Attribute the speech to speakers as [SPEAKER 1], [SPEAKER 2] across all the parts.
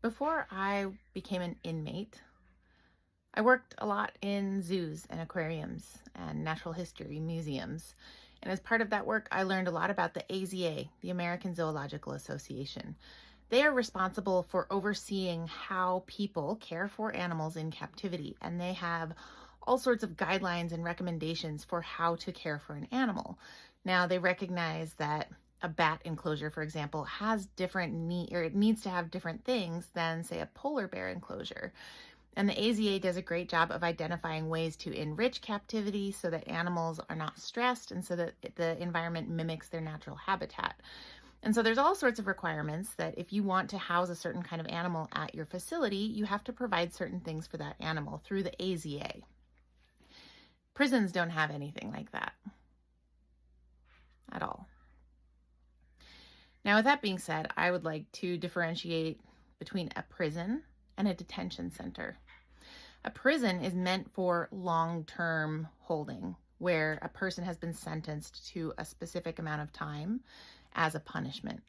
[SPEAKER 1] Before I became an inmate, I worked a lot in zoos and aquariums and natural history museums. And as part of that work, I learned a lot about the AZA, the American Zoological Association. They are responsible for overseeing how people care for animals in captivity, and they have all sorts of guidelines and recommendations for how to care for an animal. Now, they recognize that a bat enclosure, for example, has different it needs to have different things than, say, a polar bear enclosure. And the AZA does a great job of identifying ways to enrich captivity so that animals are not stressed and so that the environment mimics their natural habitat. And so there's all sorts of requirements that if you want to house a certain kind of animal at your facility, you have to provide certain things for that animal through the AZA. Prisons don't have anything like that at all. Now, with that being said, I would like to differentiate between a prison and a detention center. A prison is meant for long-term holding, where a person has been sentenced to a specific amount of time as a punishment.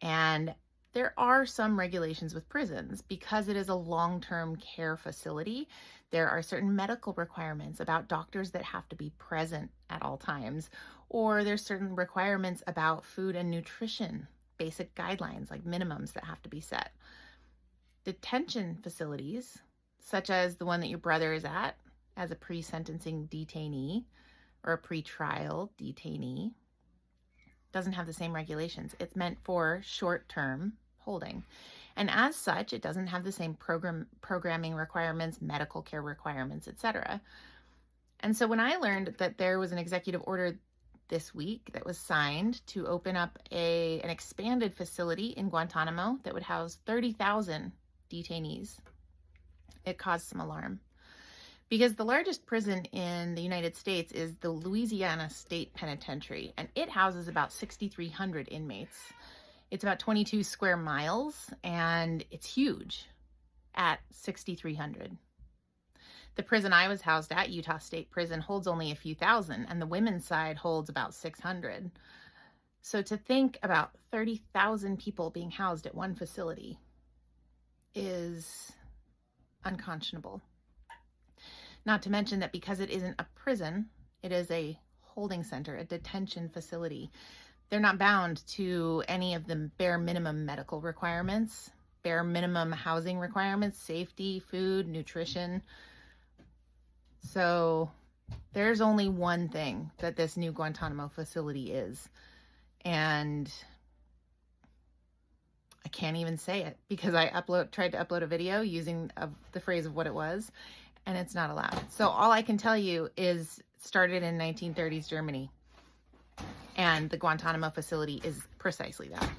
[SPEAKER 1] And there are some regulations with prisons because it is a long-term care facility. There are certain medical requirements about doctors that have to be present at all times, or there's certain requirements about food and nutrition, basic guidelines like minimums that have to be set. Detention facilities, such as the one that your brother is at as a pre-sentencing detainee or a pre-trial detainee, doesn't have the same regulations. It's meant for short-term holding. And as such, it doesn't have the same programming requirements, medical care requirements, etc. And so when I learned that there was an executive order this week that was signed to open up an expanded facility in Guantanamo that would house 30,000 detainees, it caused some alarm. Because the largest prison in the United States is the Louisiana State Penitentiary, and it houses about 6,300 inmates. It's about 22 square miles, and it's huge at 6,300. The prison I was housed at, Utah State Prison, holds only a few thousand, and the women's side holds about 600. So to think about 30,000 people being housed at one facility is unconscionable. Not to mention that because it isn't a prison, it is a holding center, a detention facility. They're not bound to any of the bare minimum medical requirements, bare minimum housing requirements, safety, food, nutrition. So there's only one thing that this new Guantanamo facility is. And I can't even say it because I tried to upload a video using the phrase of what it was, and it's not allowed. So all I can tell you is started in 1930s Germany, and the Guantanamo facility is precisely that.